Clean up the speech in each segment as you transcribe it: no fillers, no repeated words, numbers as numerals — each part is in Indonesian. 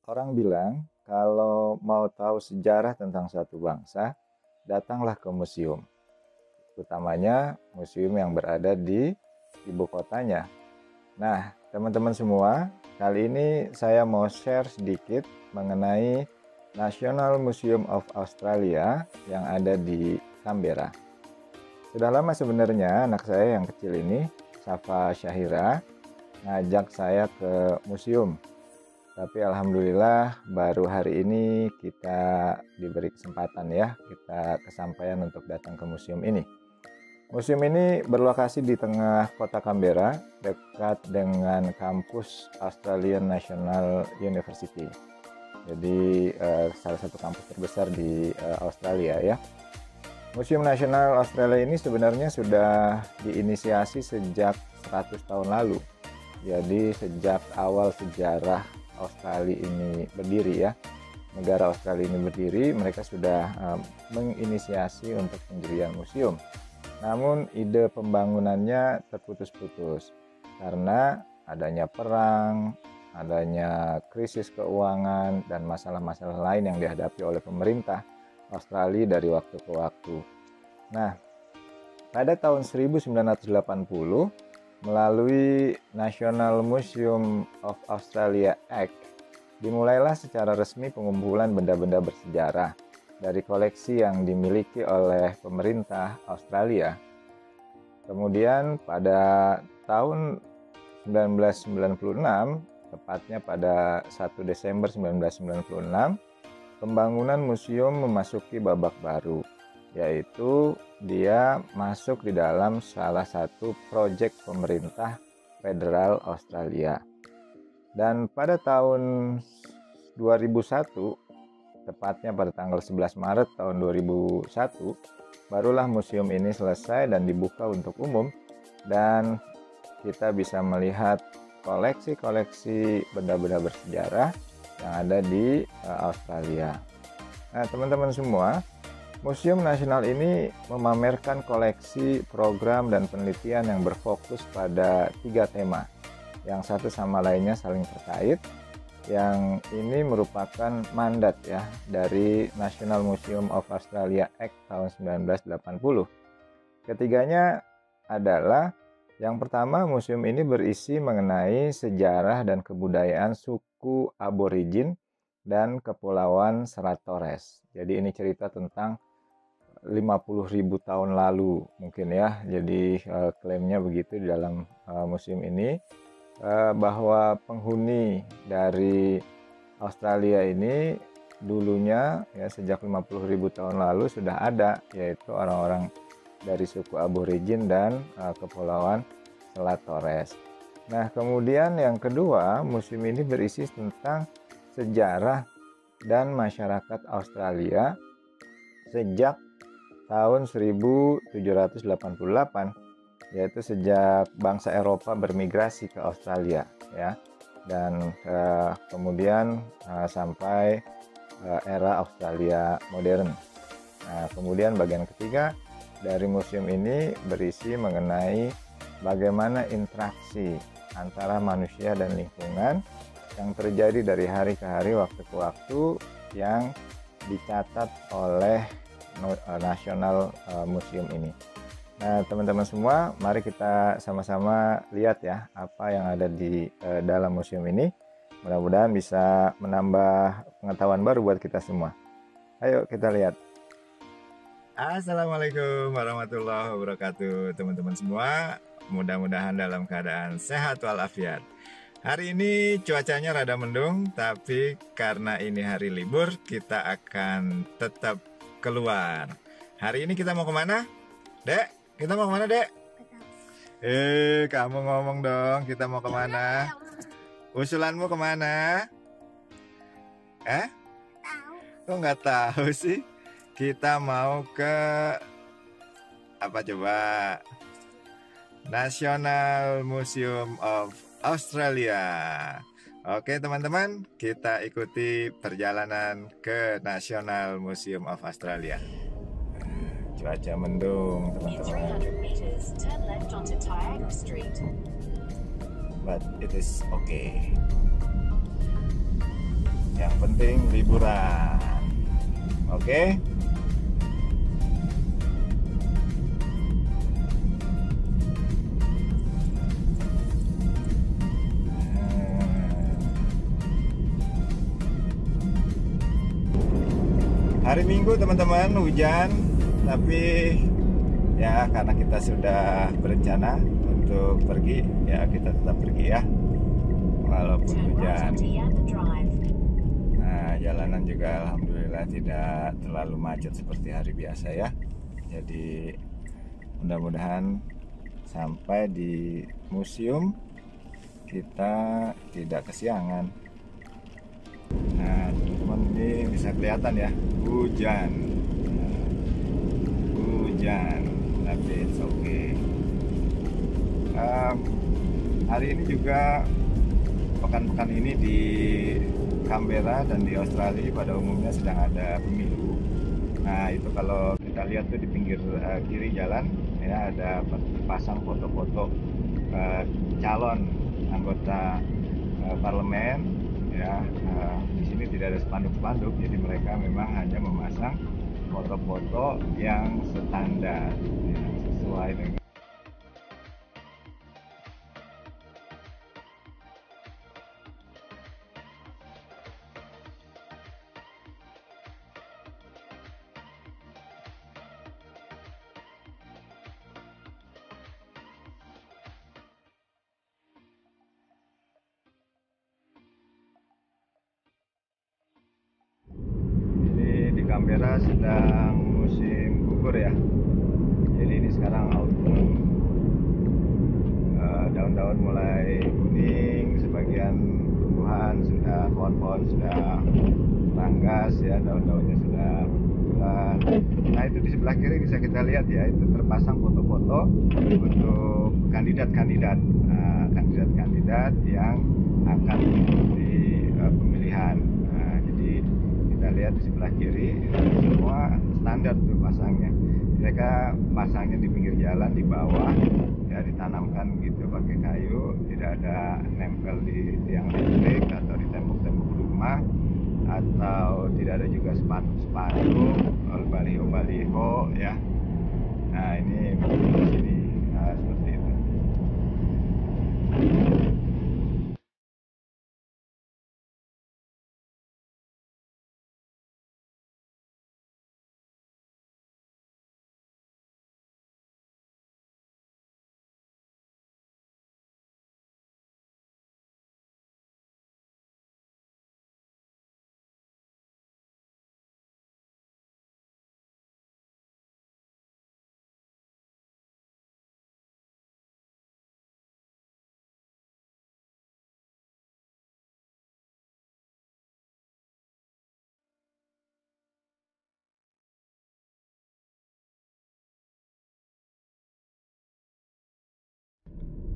Orang bilang kalau mau tahu sejarah tentang suatu bangsa, datanglah ke museum, utamanya museum yang berada di ibu kotanya. Nah, teman-teman semua, kali ini saya mau share sedikit mengenai National Museum of Australia yang ada di Canberra. Sudah lama sebenarnya anak saya yang kecil ini, Safa Syahira, ngajak saya ke museum. Tapi alhamdulillah baru hari ini kita diberi kesempatan ya, kita kesampaian untuk datang ke museum ini. Museum ini berlokasi di tengah kota Canberra, dekat dengan kampus Australian National University. Jadi salah satu kampus terbesar di Australia ya. Museum Nasional Australia ini sebenarnya sudah diinisiasi sejak 100 tahun lalu. Jadi sejak awal sejarah Australia ini berdiri ya, negara Australia ini berdiri, mereka sudah menginisiasi untuk pendirian museum. Namun ide pembangunannya terputus-putus karena adanya perang, adanya krisis keuangan, dan masalah-masalah lain yang dihadapi oleh pemerintah Australia dari waktu ke waktu. Nah, pada tahun 1980, melalui National Museum of Australia Act, dimulailah secara resmi pengumpulan benda-benda bersejarah dari koleksi yang dimiliki oleh pemerintah Australia. Kemudian pada tahun 1996, tepatnya pada 1 Desember 1996, pembangunan museum memasuki babak baru, yaitu dia masuk di dalam salah satu proyek pemerintah federal Australia. Dan pada tahun 2001, tepatnya pada tanggal 11 Maret tahun 2001, barulah museum ini selesai dan dibuka untuk umum, dan kita bisa melihat koleksi-koleksi benda-benda bersejarah yang ada di Australia. Nah, teman-teman semua, Museum Nasional ini memamerkan koleksi, program, dan penelitian yang berfokus pada 3 tema, yang satu sama lainnya saling terkait. Yang ini merupakan mandat ya dari National Museum of Australia Act tahun 1980. Ketiganya adalah, yang pertama, museum ini berisi mengenai sejarah dan kebudayaan suku aborigin dan kepulauan Selat Torres. Jadi ini cerita tentang 50.000 tahun lalu mungkin ya. Jadi klaimnya begitu di dalam museum ini, bahwa penghuni dari Australia ini dulunya ya sejak 50.000 tahun lalu sudah ada, yaitu orang-orang dari suku aborigin dan kepulauan Selat Torres. Nah, kemudian yang kedua, museum ini berisi tentang sejarah dan masyarakat Australia sejak tahun 1788, yaitu sejak bangsa Eropa bermigrasi ke Australia ya, dan kemudian sampai era Australia modern. Nah, kemudian bagian ketiga dari museum ini berisi mengenai bagaimana interaksi antara manusia dan lingkungan yang terjadi dari hari ke hari, waktu ke waktu, yang dicatat oleh National Museum ini. Nah, teman-teman semua, mari kita sama-sama lihat ya apa yang ada di dalam museum ini. Mudah-mudahan bisa menambah pengetahuan baru buat kita semua. Ayo kita lihat. Assalamualaikum warahmatullahi wabarakatuh, teman-teman semua. Mudah-mudahan dalam keadaan sehat walafiat. Hari ini cuacanya rada mendung, tapi karena ini hari libur, kita akan tetap keluar. Hari ini kita mau kemana, Dek? Kita mau kemana, Dek? Kamu ngomong dong, kita mau kemana? Usulanmu kemana? Kok nggak tahu sih? Kita mau ke apa coba? National Museum of Australia. Oke teman-teman, kita ikuti perjalanan ke National Museum of Australia. Cuaca mendung teman-teman, but it is okay. Yang penting liburan. Oke. Hari Minggu teman-teman hujan, tapi ya karena kita sudah berencana untuk pergi, ya kita tetap pergi ya walaupun hujan. Nah, jalanan juga alhamdulillah tidak terlalu macet seperti hari biasa ya. Jadi mudah-mudahan sampai di museum kita tidak kesiangan. Nah teman-teman, ini bisa kelihatan ya, hujan, tapi it's okay. Hari ini juga, pekan-pekan ini di Canberra dan di Australia pada umumnya sedang ada pemilu. Nah itu kalau kita lihat tuh di pinggir kiri jalan ya, ada pasang foto-foto calon anggota parlemen ya. Di sini tidak ada spanduk-spanduk, jadi mereka memang hanya memasang foto-foto yang standar ya, sesuai dengan Canberra sedang musim gugur ya. Jadi ini sekarang autumn, daun-daun mulai kuning, sebagian tumbuhan sudah, pohon-pohon sudah ranggas ya, daun-daunnya sudah bermunculan. Nah itu di sebelah kiri bisa kita lihat ya, itu terpasang foto-foto untuk kandidat-kandidat, kandidat-kandidat yang akan mengikuti pemilihan. Kita lihat di sebelah kiri semua standar tuh pasangnya. Mereka pasangnya di pinggir jalan, di bawah ya, ditanamkan gitu pakai kayu, tidak ada nempel di tiang listrik atau di tembok-tembok rumah, atau tidak ada juga spanduk-spanduk, baliho-baliho ya. Nah ini di sini seperti itu.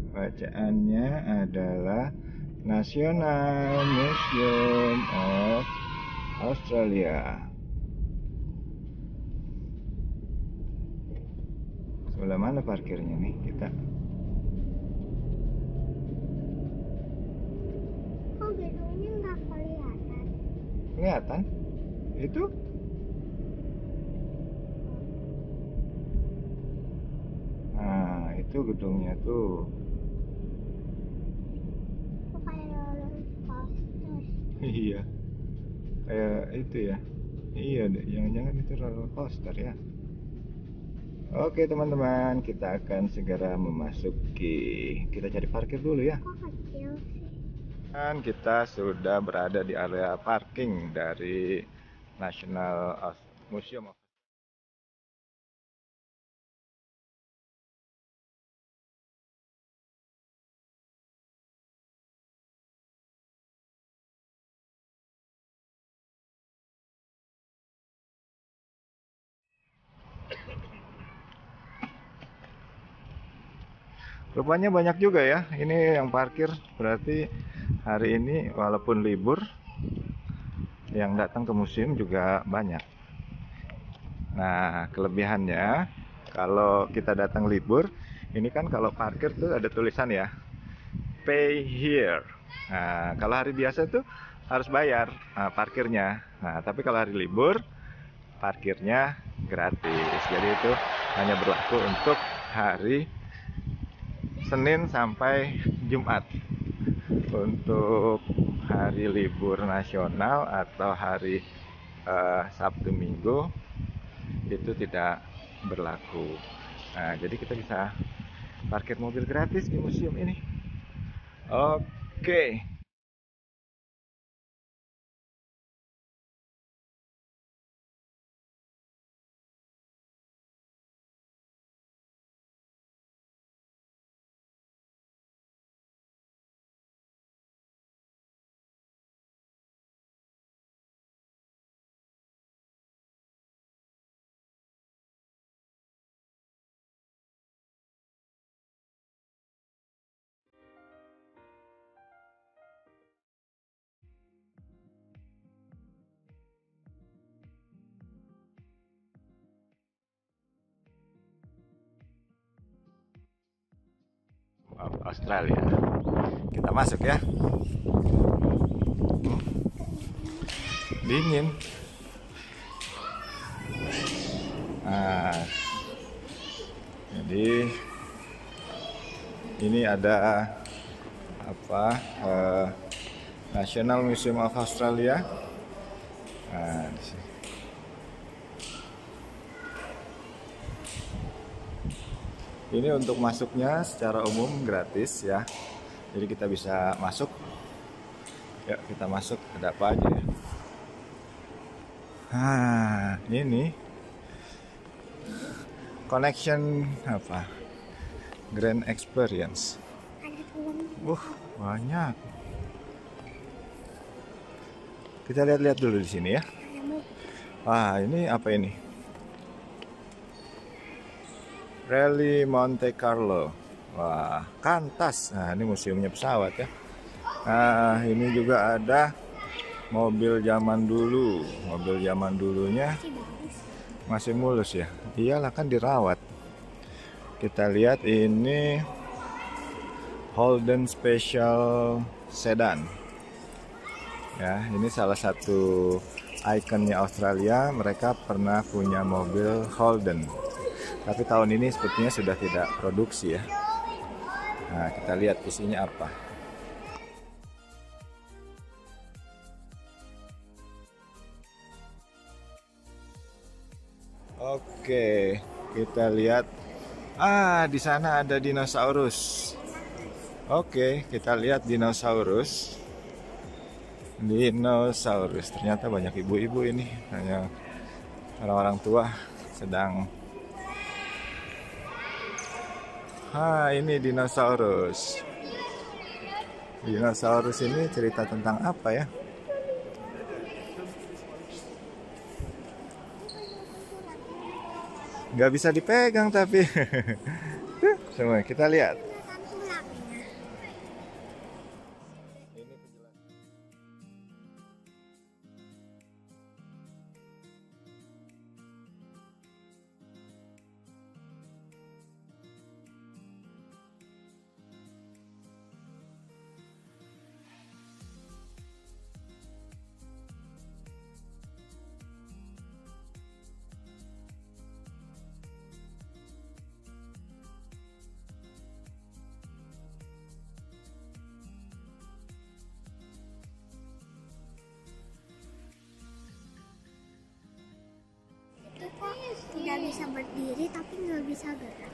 Bacaannya adalah National Museum of Australia. Sebelah mana parkirnya nih kita? Kok gedungnya nggak kelihatan? Kelihatan? Itu? Nah, itu gedungnya tuh. Kok kayak roller coaster? Iya, kayak itu ya. Iya deh, jangan-jangan itu roller coaster ya. Oke teman-teman, kita akan segera memasuki. Kita cari parkir dulu ya. Kok kecil sih? Dan kita sudah berada di area parking dari National Museum of. Rupanya banyak juga ya, ini yang parkir. Berarti hari ini walaupun libur, yang datang ke museum juga banyak. Nah, kelebihannya kalau kita datang libur, ini kan kalau parkir tuh ada tulisan ya, pay here. Nah, kalau hari biasa tuh harus bayar parkirnya. Nah, tapi kalau hari libur parkirnya gratis. Jadi itu hanya berlaku untuk hari Senin sampai Jumat. Untuk hari libur nasional atau hari Sabtu Minggu itu tidak berlaku. Nah, jadi kita bisa parkir mobil gratis di museum ini. Oke. Australia. Kita masuk ya. Dingin. Jadi ini ada apa? National Museum of Australia. Di sini. Ini untuk masuknya secara umum gratis ya. Jadi kita bisa masuk. Yuk kita masuk. Ada apa aja ya? Ini connection apa? Grand Experience. Banyak. Kita lihat-lihat dulu di sini ya. Ini apa ini? Rally Monte Carlo. Wah, Qantas. Nah, ini museumnya pesawat ya. Nah, ini juga ada mobil zaman dulu. Mobil zaman dulunya masih mulus ya. Iyalah kan dirawat. Kita lihat ini Holden Special Sedan. Ya, ini salah satu ikonnya Australia. Mereka pernah punya mobil Holden. Tapi tahun ini sepertinya sudah tidak produksi ya. Nah, kita lihat isinya apa. Oke, kita lihat. Di sana ada dinosaurus. Oke, kita lihat dinosaurus. Dinosaurus. Ternyata banyak ibu-ibu ini. Hanya orang-orang tua sedang. Ini dinosaurus. Dinosaurus ini cerita tentang apa ya? Nggak bisa dipegang tapi. Semua kita lihat. Tidak bisa berdiri tapi nggak bisa gerak.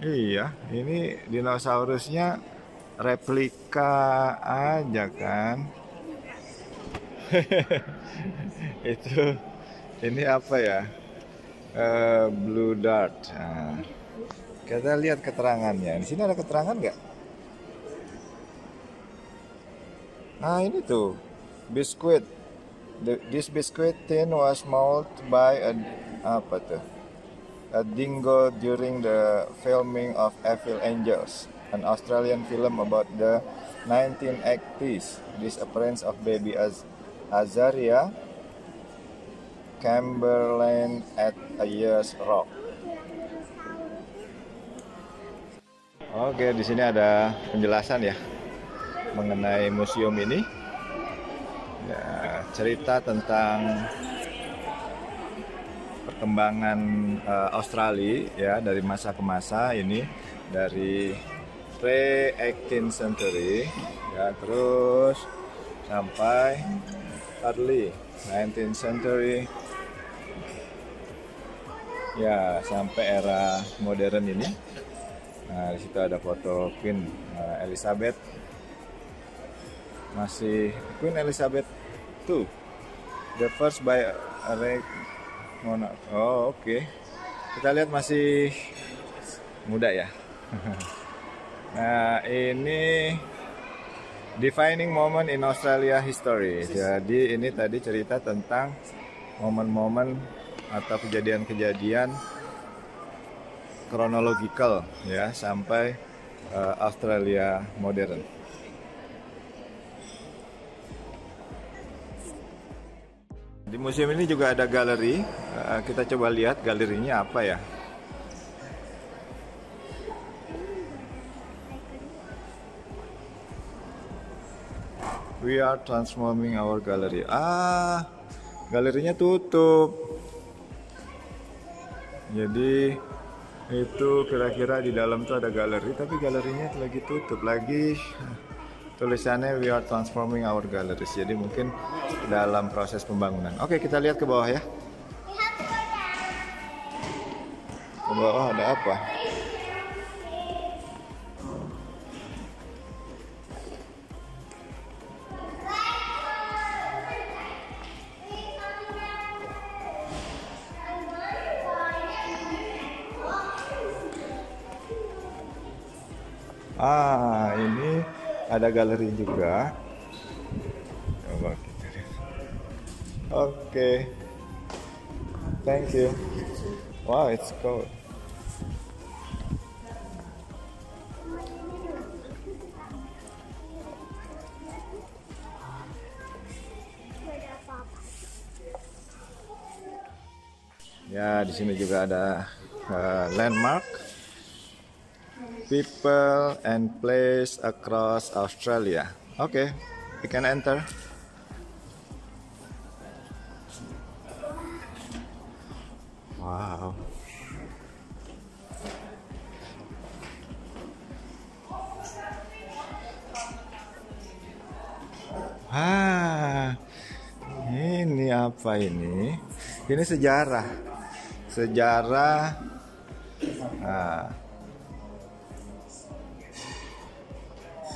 Iya, ini dinosaurusnya replika aja kan. Itu ini apa ya? Blue Dart. Nah, kita lihat keterangannya. Di sini ada keterangan nggak? Ini tuh biskuit. This biscuit tin was mauled by a dingo during the filming of Evil Angels, an Australian film about the 1980s disappearance of baby Azaria Chamberlain at Ayers Rock. Oke, di sini ada penjelasan ya mengenai museum ini. cerita tentang perkembangan Australia ya dari masa ke masa ini, dari pre-18th century ya, terus sampai early 19th century ya, sampai era modern ini. Nah, di situ ada foto Queen Elizabeth, masih Queen Elizabeth II, the first by monarch. Oh, oke. Kita lihat masih muda ya. Nah, ini defining moment in Australia history. Jadi ini tadi cerita tentang momen-momen atau kejadian-kejadian kronologikal ya sampai Australia modern. Di museum ini juga ada galeri. Kita coba lihat galerinya apa ya. We are transforming our gallery. Galerinya tutup. Jadi itu kira-kira di dalam tuh ada galeri, tapi galerinya lagi tutup lagi. Tulisannya we are transforming our galleries. Jadi mungkin dalam proses pembangunan. Oke, kita lihat ke bawah ya. Ke bawah ada apa? Ini ada galeri juga. Coba kita lihat. Oke. Thank you. Wow, it's cold. Ya, di sini juga ada landmark. People and place across Australia. Okay, we can enter. Wow. Ini apa ini? Ini sejarah.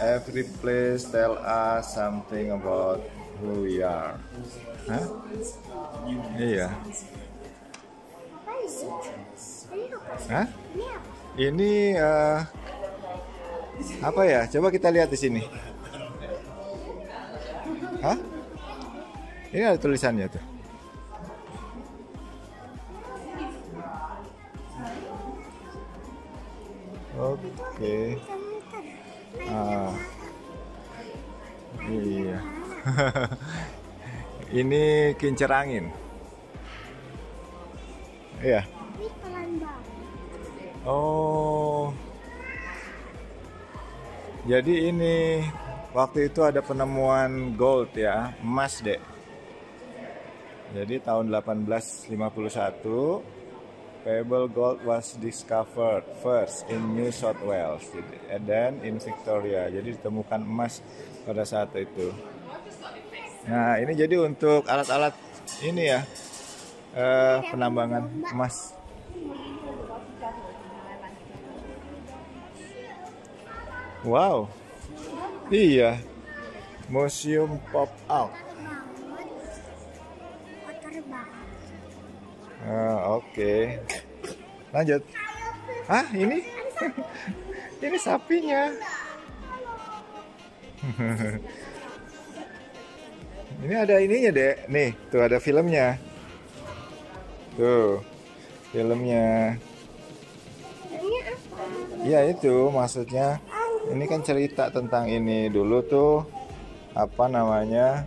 Every place tell us something about who we are. Hah? Iya. Hah? Ini apa ya? Coba kita lihat di sini. Hah? Ini ada tulisannya tuh. Oke. Iya. Ini kincir angin. Iya. Oh. Jadi ini waktu itu ada penemuan gold ya, emas deh. Jadi tahun 1851 pebble gold was discovered first in New South Wales and then in Victoria. Jadi ditemukan emas pada saat itu. Nah, ini jadi untuk alat-alat ini ya, penambangan emas. Wow, iya, museum pop out. Oke. Lanjut. Ini ini sapinya. Ini ada ininya dek. Nih, tuh ada filmnya. Tuh, filmnya. Iya itu maksudnya. Ini kan cerita tentang ini dulu tuh apa namanya?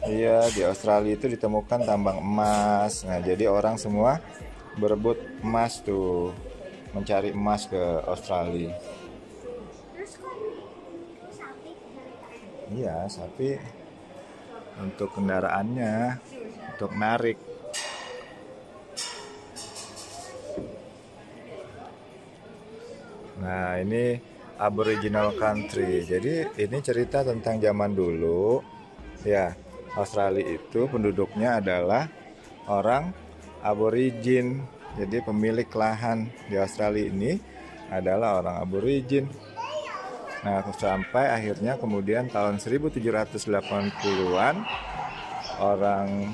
Iya, di Australia itu ditemukan tambang emas. Nah, jadi orang semua berebut emas tuh, mencari emas ke Australia. Iya, tapi untuk kendaraannya, untuk narik. Nah, ini Aboriginal Country. Jadi ini cerita tentang zaman dulu. Ya, Australia itu penduduknya adalah orang aborigin. Jadi pemilik lahan di Australia ini adalah orang aborigin. Nah, sampai akhirnya kemudian tahun 1780-an orang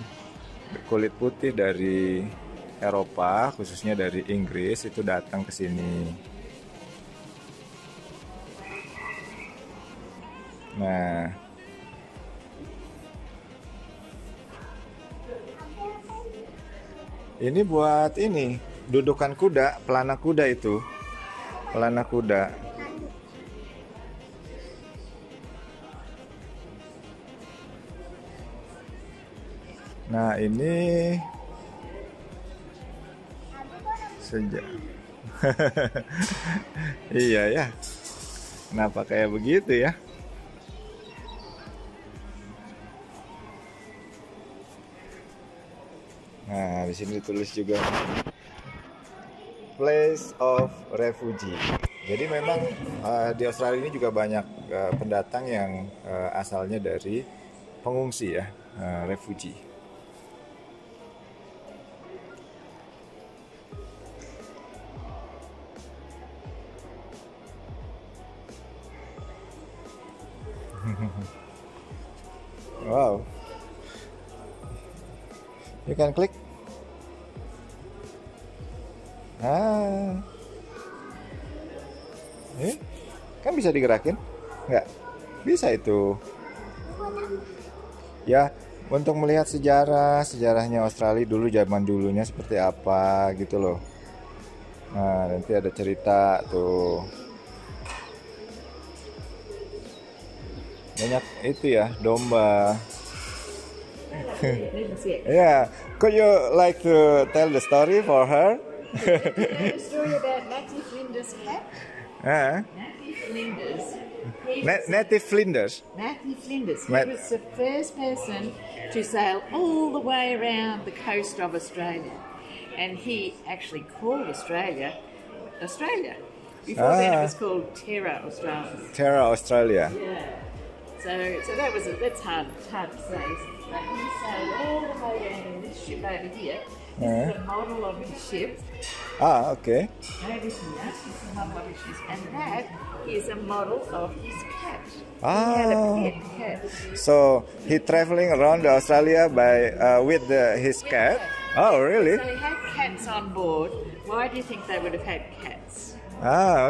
kulit putih dari Eropa, khususnya dari Inggris itu datang ke sini. Nah, ini buat ini, dudukan kuda, pelana kuda itu. Pelana kuda. Nah, ini sejak iya ya. Kenapa kayak begitu ya? Nah, di sini ditulis juga Place of Refugee. Jadi memang di Australia ini juga banyak pendatang yang asalnya dari pengungsi ya, refugee. Wow. You can click. Kan bisa digerakin? Nggak? Bisa itu. Ya, untuk melihat sejarahnya Australia dulu, zaman dulunya seperti apa gitu loh. Nah, nanti ada cerita tuh. Banyak itu ya, domba. Yeah, could you like to tell the story for her? The story about Matty Flinders' cat? Matty Flinders. Native Flinders. Matty Flinders. He was the first person to sail all the way around the coast of Australia. And he actually called Australia, Australia. Before then it was called Terra Australis. Terra Australia. Yeah. So that's hard to say. But he sailed all the way around in this ship over here. This is a model of his ship. Okay. Over here, this is a model of his ship. And that is a model of his cat. He had a pet cat. So he traveling around Australia by with his cat. Oh, really? So he had cats on board. Why do you think they would have had cats?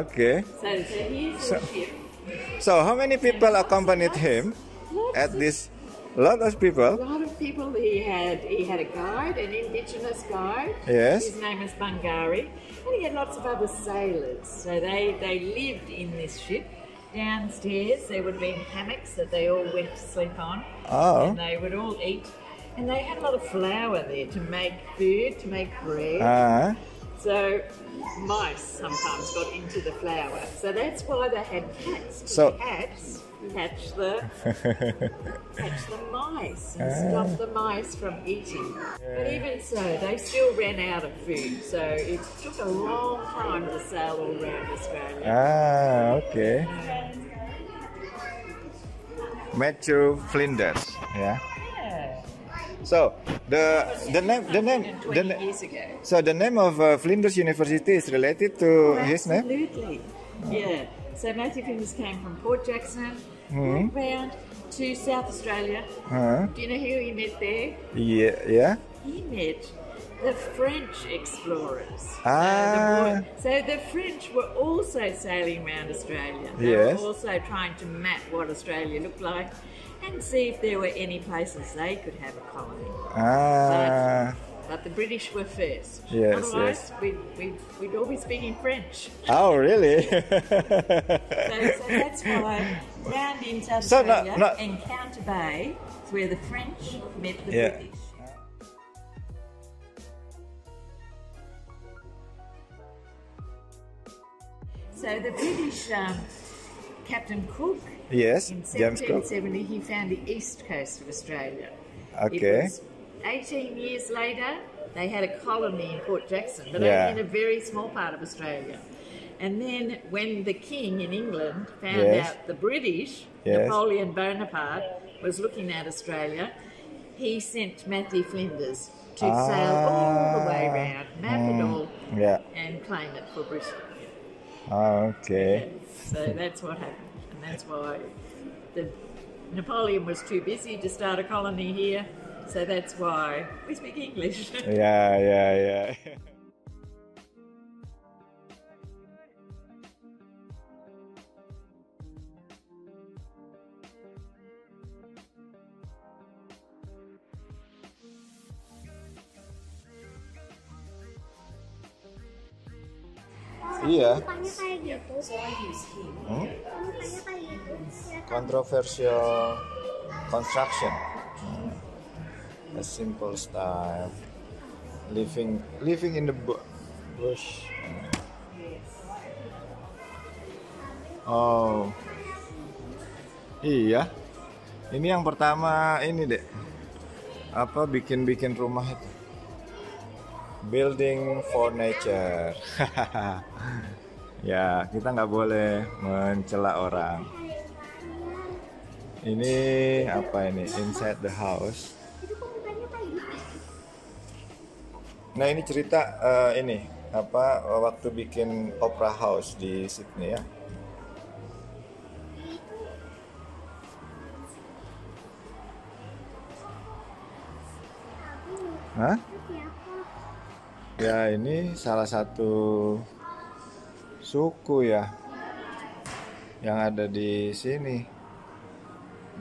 Okay. So here's the ship. So how many people accompanied him at this? Lot of people. A lot of people. He had a guide, an Indigenous guide. Yes. His name was Bungari, and he had lots of other sailors. So they lived in this ship. Downstairs there would have been hammocks that they all went to sleep on. Oh. And they would all eat. And they had a lot of flour there to make food, to make bread. So mice sometimes got into the flour. So that's why they had cats. So cats catch the mice and stop the mice from eating. But even so, they still ran out of food. So it took a long time to sail all around Australia. Okay. Matthew Flinders, yeah. So the name 20 years ago. So the name of Flinders University is related to his name. Absolutely, yeah. So Matthew Flinders came from Port Jackson, went round to South Australia. Do you know who he met there? Yeah. He met the French explorers. So the French were also sailing around Australia. They were also trying to map what Australia looked like and see if there were any places they could have a colony. But the British were first. Yes, otherwise, we'd all be speaking French. Oh, really? So that's why round in South Australia, Encounter Bay is where the French met the British. So the British Captain Cook. Yes, In James Cook. 1770, he found the east coast of Australia. Okay. It was 18 years later, they had a colony in Port Jackson, but Yeah. only in a very small part of Australia. And then when the king in England found Yes. out the British, Yes. Napoleon Bonaparte, was looking at Australia, he sent Matthew Flinders to sail all the way around, map it all, Yeah. and claim it for Britain. Okay. So that's what happened, and that's why Napoleon was too busy to start a colony here. So that's why we speak English. Yeah. Iya. Mukanya kayak gitu. Mukanya kayak gitu. Controversial construction. A simple style. Living in the bush. Oh. Iya. Ini yang pertama ini, Dek. Apa bikin rumah itu? Building for nature. Ya, kita nggak boleh mencela orang. Ini apa ini? Inside the house. Itu kok mukanya kayak gitu. Nah, ini cerita ini apa waktu bikin Opera House di Sydney ya. Hah? Ya, ini salah satu suku ya yang ada di sini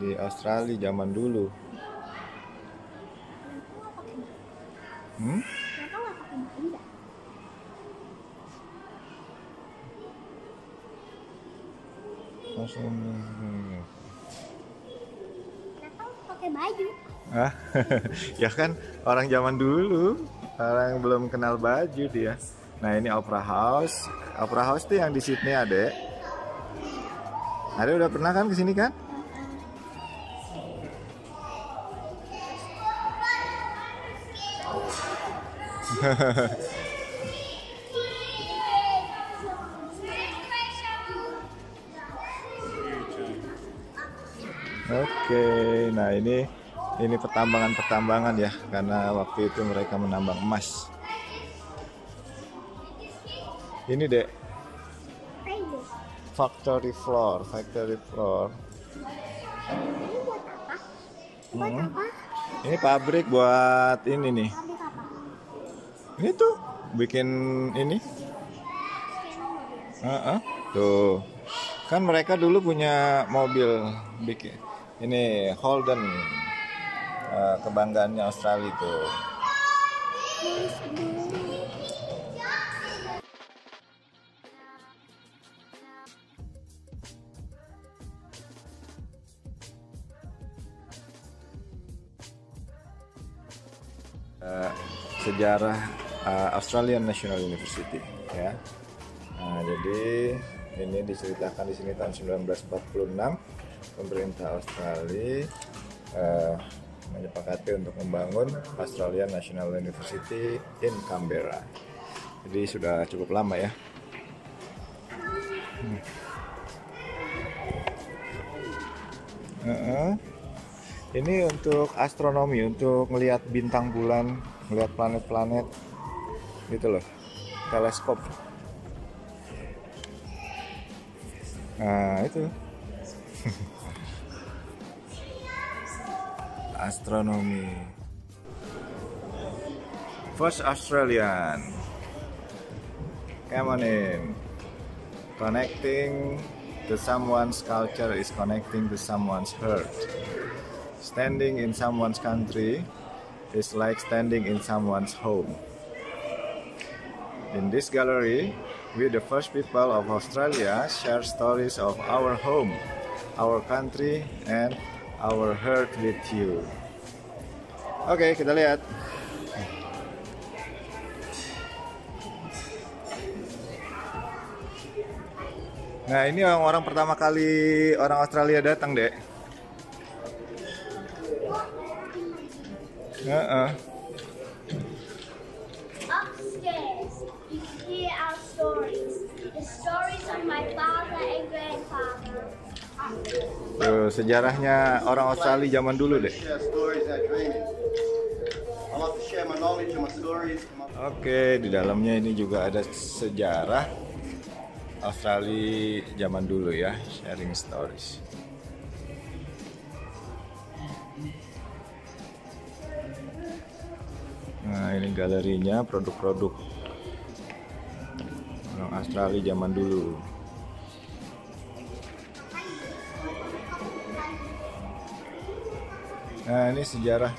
di Australia zaman dulu. Mereka nggak pakai benda. Mereka pakai baju. Ah, ya kan orang zaman dulu, orang yang belum kenal baju dia. Nah, ini Opera House. Opera House tuh yang di Sydney, Adek. Adek udah pernah kan kesini kan? Oke, nah ini pertambangan ya, karena waktu itu mereka menambang emas. Ini, Dek, factory floor. Ini buat apa? Buat apa? Ini pabrik buat ini nih. Pabrik apa? Ini tuh bikin ini. Tuh, kan mereka dulu punya mobil bikin. Ini Holden, kebanggaannya Australia tuh. Sejarah Australian National University ya. Nah, jadi ini diceritakan di sini tahun 1946 pemerintah Australia menyepakati untuk membangun Australian National University in Canberra. Jadi sudah cukup lama ya. Ini untuk astronomi, untuk melihat bintang bulan, melihat planet-planet, gitu loh, teleskop. Nah itu, astronomi. First Australian, come on in. Connecting to someone's culture is connecting to someone's heart. Standing in someone's country is like standing in someone's home. In this gallery, we the first people of Australia share stories of our home, our country, and our heart with you. Oke, kita lihat. Nah, ini orang pertama kali orang Australia datang, Dek. Upstairs, you can hear our stories. The stories of my father and grandfather. Tuh, sejarahnya orang Australia zaman dulu, Dek. Oke, di dalamnya ini juga ada sejarah Australia zaman dulu ya, sharing stories. Nah, ini galerinya produk-produk orang Australia zaman dulu. Nah, ini sejarah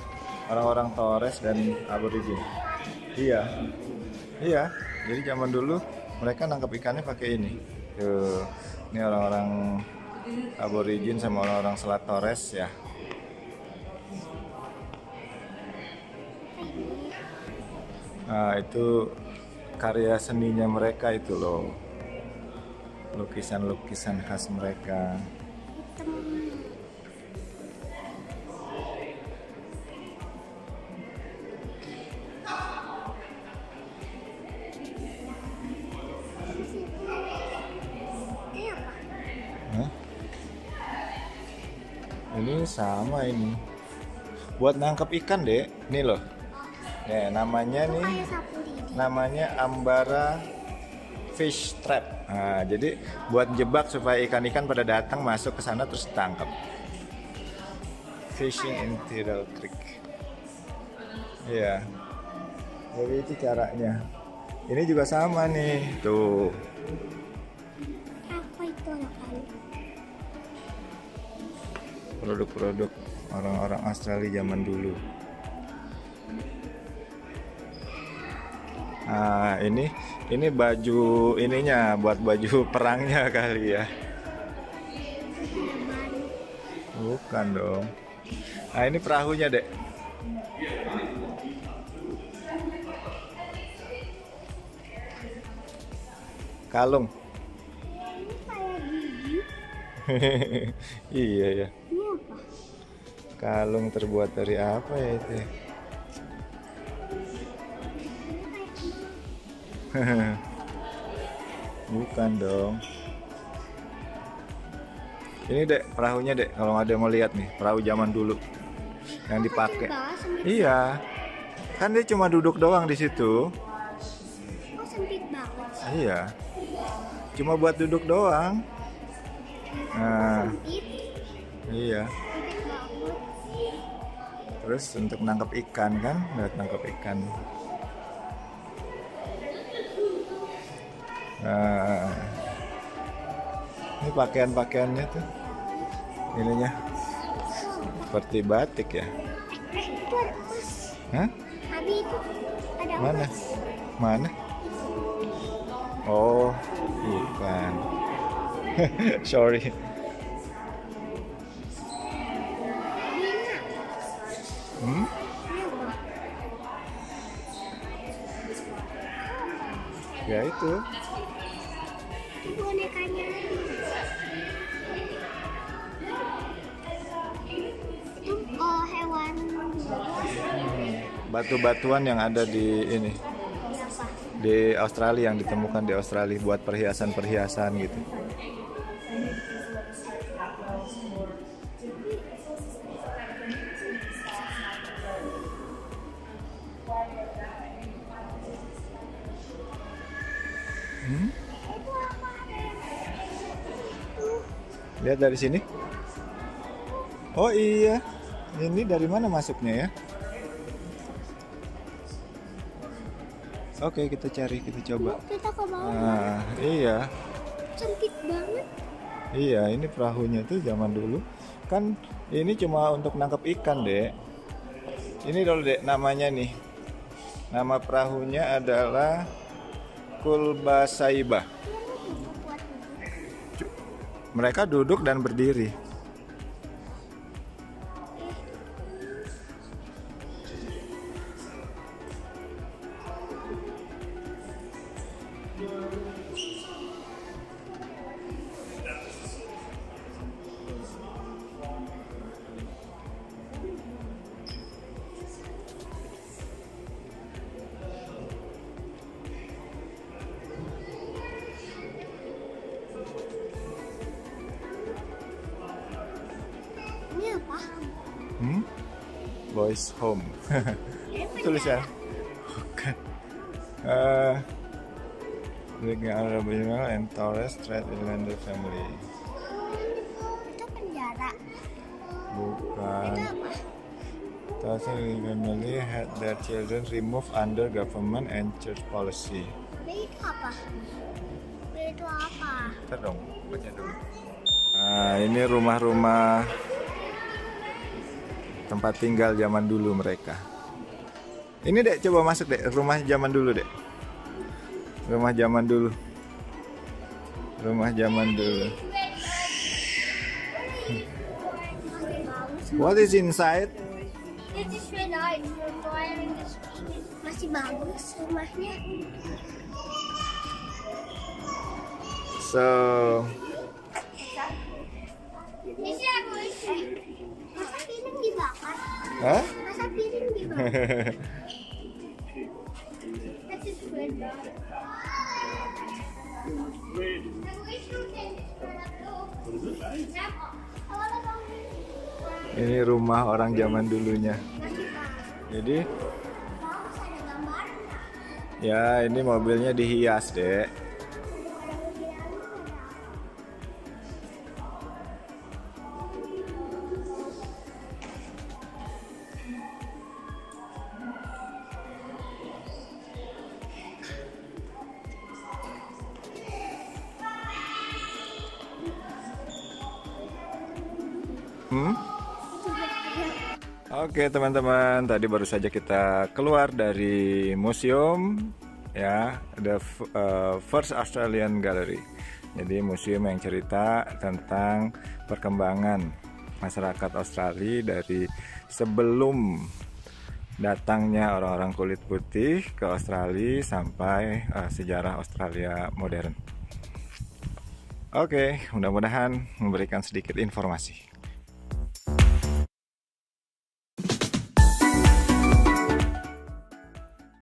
orang-orang Torres dan Aborigin. Iya, iya. Jadi zaman dulu mereka nangkap ikannya pakai ini. Tuh, ini orang-orang Aborigin sama orang-orang Selat Torres ya. Nah, itu karya seninya mereka itu loh. Lukisan-lukisan khas mereka. Ini sama ini. Buat nangkep ikan, Dek. Nih loh. Ya, namanya nih. Namanya Ambara Fish Trap. Nah, jadi buat jebak supaya ikan-ikan pada datang masuk ke sana terus tangkap. Fishing in Tyrrell Creek. Iya. Jadi itu caranya. Ini juga sama nih. Tuh. Apa itu anak-anak? Produk-produk orang-orang Australia zaman dulu. Nah, ini baju ininya buat baju perangnya kali ya. Bukan dong. Nah, ini perahunya, Dek. Kalung. Ini kayak gigi. Iya ya. Ini apa? Kalung terbuat dari apa ya itu? Bukan dong. Ini, Dek, perahunya, Dek. Kalau ada yang mau lihat nih, perahu zaman dulu yang dipakai. Iya. Kan dia cuma duduk doang di situ. Oh, sempit banget. Iya. Cuma buat duduk doang. Nah, Sempit. iya. Sempit banget. Terus untuk nangkap ikan kan, buat nangkap ikan. Nah, ini pakaian-pakaiannya tuh, ininya seperti batik ya. Itu ada emas. Hah? Abi itu ada Mana? emas. Mana? Oh, bukan. Sorry. Hmm? Ya itu. Itu bonekanya. Itu hewan Batu-batuan yang ada di ini, apa? di Australia, yang ditemukan di Australia buat perhiasan-perhiasan gitu. Lihat dari sini. Oh iya, ini dari mana masuknya ya? Oke, kita cari, kita coba. Kita ke bawah. Nah, iya. Cantik banget. Iya, ini perahunya tuh zaman dulu. Kan ini cuma untuk nangkap ikan, Dek. Ini dulu, Dek, namanya nih. Nama perahunya adalah Kulbasaiba. Mereka duduk dan berdiri. Boys Home. Tulisan. Bukan. Miliknya Aboriginal and Torres Strait Islander family. Itu penjara. Bukan. Itu apa? Torres family had their children removed under government and church policy. Itu apa? Itu apa? Ntar dong, baca dulu. Nah, ini rumah-rumah tempat tinggal zaman dulu mereka. Ini dek, coba masuk dek, rumah zaman dulu dek. Rumah zaman dulu. Rumah zaman dulu. What is inside? This is really nice. Masih bagus rumahnya. So, Masa piring dibakar? huh? Masa piring dibakar? That is really nice. Ini rumah orang zaman dulunya. Jadi, ya ini mobilnya dihias dek. Oke teman-teman, tadi baru saja kita keluar dari museum ya, the First Australian Gallery. Jadi museum yang cerita tentang perkembangan masyarakat Australia dari sebelum datangnya orang-orang kulit putih ke Australia sampai sejarah Australia modern. Oke, mudah-mudahan memberikan sedikit informasi.